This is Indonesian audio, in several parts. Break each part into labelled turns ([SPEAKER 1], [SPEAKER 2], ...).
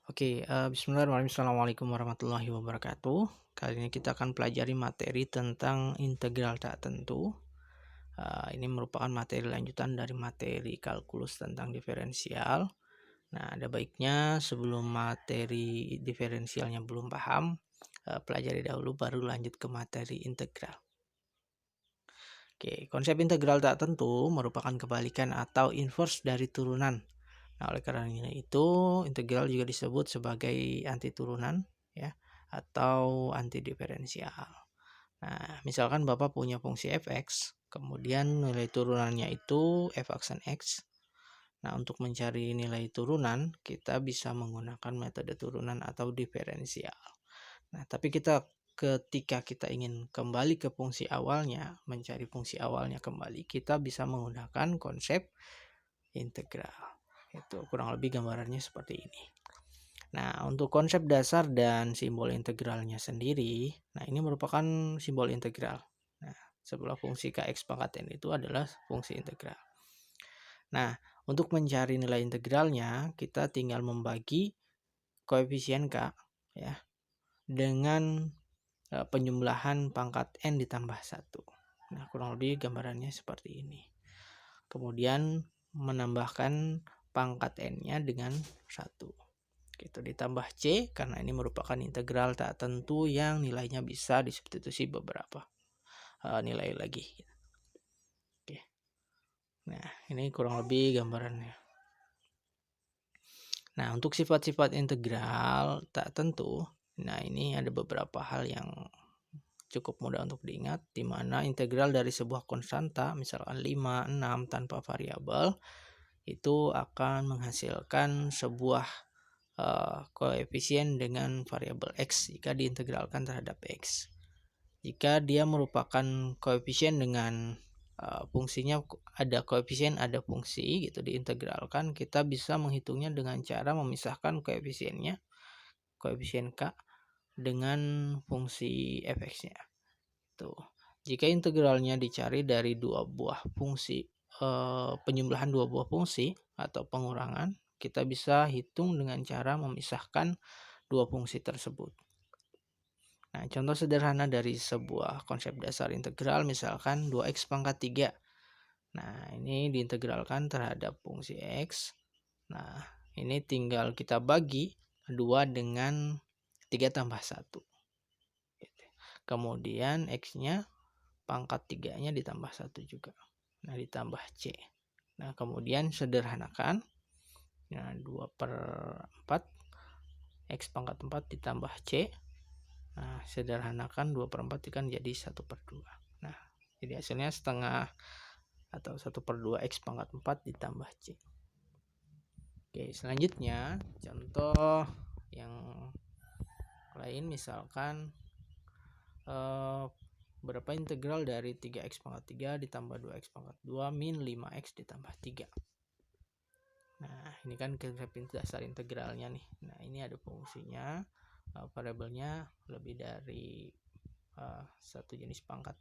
[SPEAKER 1] Oke, bismillahirrahmanirrahim. Assalamualaikum warahmatullahi wabarakatuh. Kali ini kita akan pelajari materi tentang integral tak tentu. Ini merupakan materi lanjutan dari materi kalkulus tentang diferensial. Nah, ada baiknya sebelum materi diferensialnya belum paham, pelajari dahulu baru lanjut ke materi integral. Oke, konsep integral tak tentu merupakan kebalikan atau inverse dari turunan. Nah, oleh karena itu, integral juga disebut sebagai anti turunan, ya, atau anti diferensial. Nah, misalkan Bapak punya fungsi f(x), kemudian nilai turunannya itu f aksen x. Nah, untuk mencari nilai turunan, kita bisa menggunakan metode turunan atau diferensial. Nah, tapi ketika kita ingin kembali ke fungsi awalnya, mencari fungsi awalnya kembali, kita bisa menggunakan konsep integral. Itu kurang lebih gambarannya seperti ini. Nah, untuk konsep dasar dan simbol integralnya sendiri, nah ini merupakan simbol integral. Nah, sebelah fungsi kx pangkat n itu adalah fungsi integral. Nah, untuk mencari nilai integralnya, kita tinggal membagi koefisien k ya dengan penjumlahan pangkat n ditambah 1. Nah, kurang lebih gambarannya seperti ini. Kemudian menambahkan pangkat n-nya dengan 1. Gitu, ditambah c karena ini merupakan integral tak tentu yang nilainya bisa disubstitusi beberapa nilai lagi. Oke. Nah, ini kurang lebih gambarannya. Nah, untuk sifat-sifat integral tak tentu, nah ini ada beberapa hal yang cukup mudah untuk diingat, di mana integral dari sebuah konstanta, misalkan 5, 6 tanpa variabel, itu akan menghasilkan sebuah koefisien dengan variabel x jika diintegralkan terhadap x. Jika dia merupakan koefisien dengan fungsinya ada koefisien ada fungsi gitu diintegralkan, kita bisa menghitungnya dengan cara memisahkan koefisiennya, koefisien k dengan fungsi fx-nya. Tuh. Jika integralnya dicari dari dua buah fungsi, penjumlahan dua buah fungsi atau pengurangan, kita bisa hitung dengan cara memisahkan dua fungsi tersebut. Nah, contoh sederhana dari sebuah konsep dasar integral, misalkan 2x pangkat 3. Nah, ini diintegralkan terhadap fungsi x. Nah, ini tinggal kita bagi 2 dengan 3 tambah 1. Kemudian x-nya pangkat 3-nya ditambah 1 juga. Nah, ditambah c. Nah, kemudian sederhanakan. Nah, 2/4 x pangkat 4 ditambah c. Nah, sederhanakan 2/4 kan jadi 1/2. Nah, jadi hasilnya setengah atau 1/2 x pangkat 4 ditambah c. Oke, selanjutnya contoh yang lain, misalkan berapa integral dari 3x pangkat 3 ditambah 2x pangkat 2 min 5x ditambah 3. Nah, ini kan konsep dasar integralnya nih. Nah, ini ada fungsinya, variabelnya lebih dari satu jenis pangkat.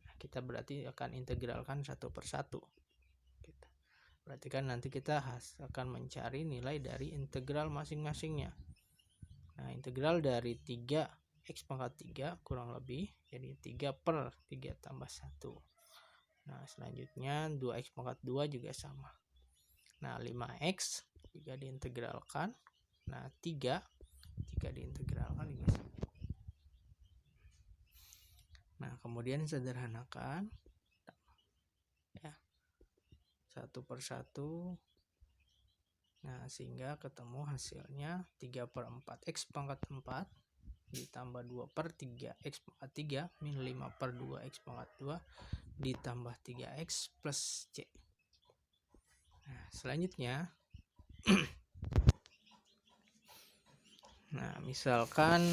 [SPEAKER 1] Nah, kita berarti akan integralkan satu per satu. Berarti kan nanti kita akan mencari nilai dari integral masing-masingnya. Nah, integral dari 3x pangkat 3 kurang lebih jadi 3/3 tambah 1. Nah, selanjutnya 2x pangkat 2 juga sama. Nah, 5x jika diintegralkan. Nah, 3 jika diintegralkan juga sama. Nah, kemudian sederhanakan ya, 1/1. Nah, sehingga ketemu hasilnya 3/4 x pangkat 4 ditambah 2/3 x pangkat 3 min 5/2 x pangkat 2 ditambah 3x plus c. Nah, selanjutnya nah, misalkan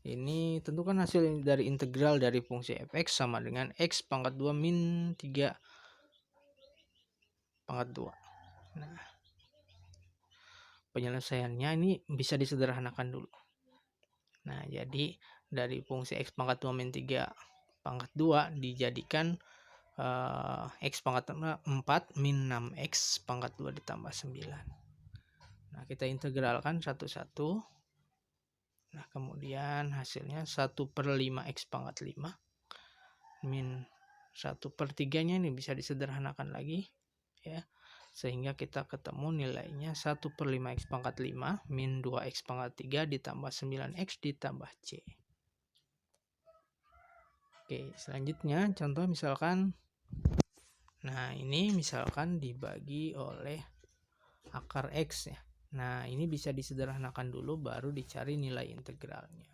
[SPEAKER 1] ini tentukan hasil dari integral dari fungsi fx sama dengan x pangkat 2 min 3 pangkat 2. Nah, penyelesaiannya ini bisa disederhanakan dulu. Nah, jadi dari fungsi x pangkat 2 min 3 pangkat 2 dijadikan x pangkat 4 min 6x pangkat 2 ditambah 9. Nah, kita integralkan satu-satu. Nah, kemudian hasilnya 1/5 X pangkat 5 min 1/3-nya ini bisa disederhanakan lagi ya, sehingga kita ketemu nilainya 1/5 X pangkat 5 min 2 X pangkat 3 ditambah 9X ditambah C. Oke, selanjutnya contoh misalkan, nah ini misalkan dibagi oleh akar X ya. Nah, ini bisa disederhanakan dulu baru dicari nilai integralnya.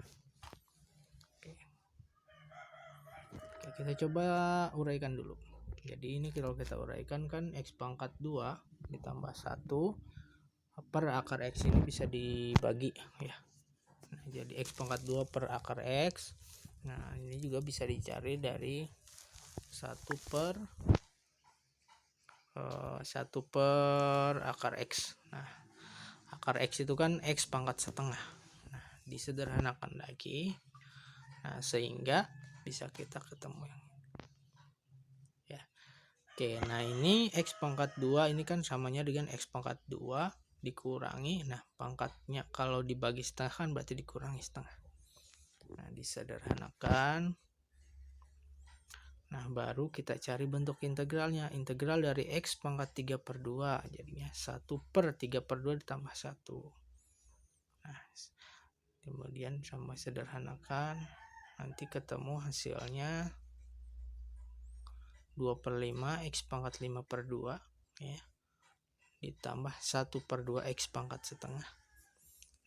[SPEAKER 1] Oke, kita coba uraikan dulu. Jadi ini kalau kita uraikan kan X pangkat 2 ditambah 1 per akar X ini bisa dibagi ya. Nah, jadi X pangkat 2 per akar X. Nah, ini juga bisa dicari dari 1 per akar X. Nah, akar X itu kan X pangkat setengah. Nah, disederhanakan lagi. Nah, sehingga bisa kita ketemu yang ya. Oke, nah ini X pangkat 2 ini kan samanya dengan X pangkat 2 dikurangi. Nah, pangkatnya kalau dibagi setengah kan berarti dikurangi setengah. Nah, disederhanakan. Nah, baru kita cari bentuk integralnya. Integral dari X pangkat 3/2 jadinya 1/3/2 ditambah 1. Nah, kemudian sama sederhanakan, nanti ketemu hasilnya 2/5 X pangkat 5/2 ya, ditambah 1/2 X pangkat setengah.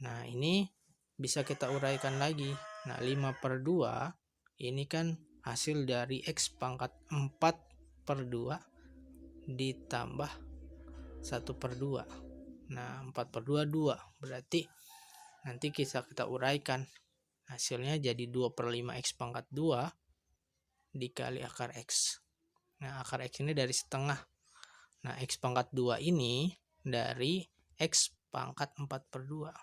[SPEAKER 1] Nah, ini bisa kita uraikan lagi. Nah, 5/2 ini kan hasil dari X pangkat 4/2 ditambah 1/2. Nah, 4/2 2. Berarti nanti kita uraikan. Hasilnya jadi 2/5 X pangkat 2 dikali akar X. Nah, akar X ini dari setengah. Nah, X pangkat 2 ini dari X pangkat 4/2.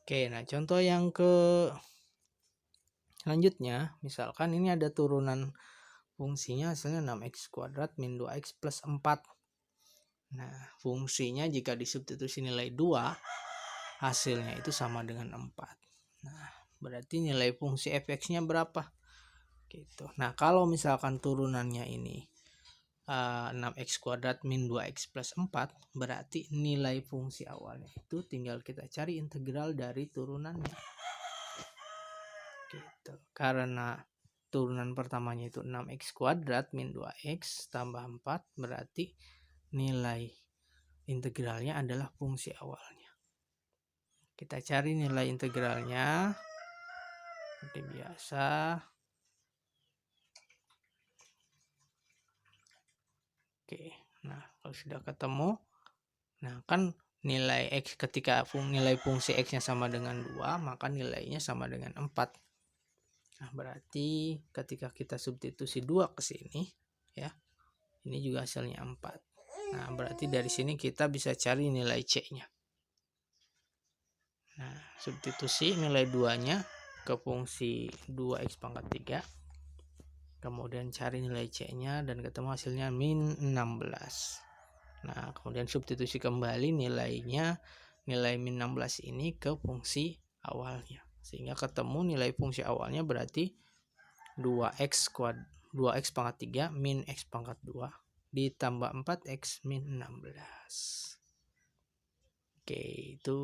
[SPEAKER 1] Oke, nah contoh yang selanjutnya, misalkan ini ada turunan fungsinya hasilnya 6X kuadrat min 2X plus 4. Nah, fungsinya jika disubstitusi nilai 2, hasilnya itu sama dengan 4. Nah, berarti nilai fungsi fx-nya berapa? Gitu. Nah, kalau misalkan turunannya ini 6X kuadrat min 2X plus 4, berarti nilai fungsi awalnya itu tinggal kita cari integral dari turunannya. Gitu. Karena turunan pertamanya itu 6X kuadrat min 2X tambah 4, berarti nilai integralnya adalah fungsi awalnya. Kita cari nilai integralnya seperti biasa. Oke, nah kalau sudah ketemu, nah kan nilai X ketika nilai fungsi X-nya sama dengan 2, maka nilainya sama dengan 4. Nah, berarti ketika kita substitusi 2 ke sini ya, ini juga hasilnya 4. Nah, berarti dari sini kita bisa cari nilai C-nya. Nah, substitusi nilai 2-nya ke fungsi 2X pangkat 3. Kemudian cari nilai C-nya dan ketemu hasilnya min 16. Nah, kemudian substitusi kembali nilainya, nilai min 16 ini ke fungsi awalnya. Sehingga ketemu nilai fungsi awalnya berarti 2X pangkat 3 min X pangkat 2 ditambah 4X min 16. Oke, itu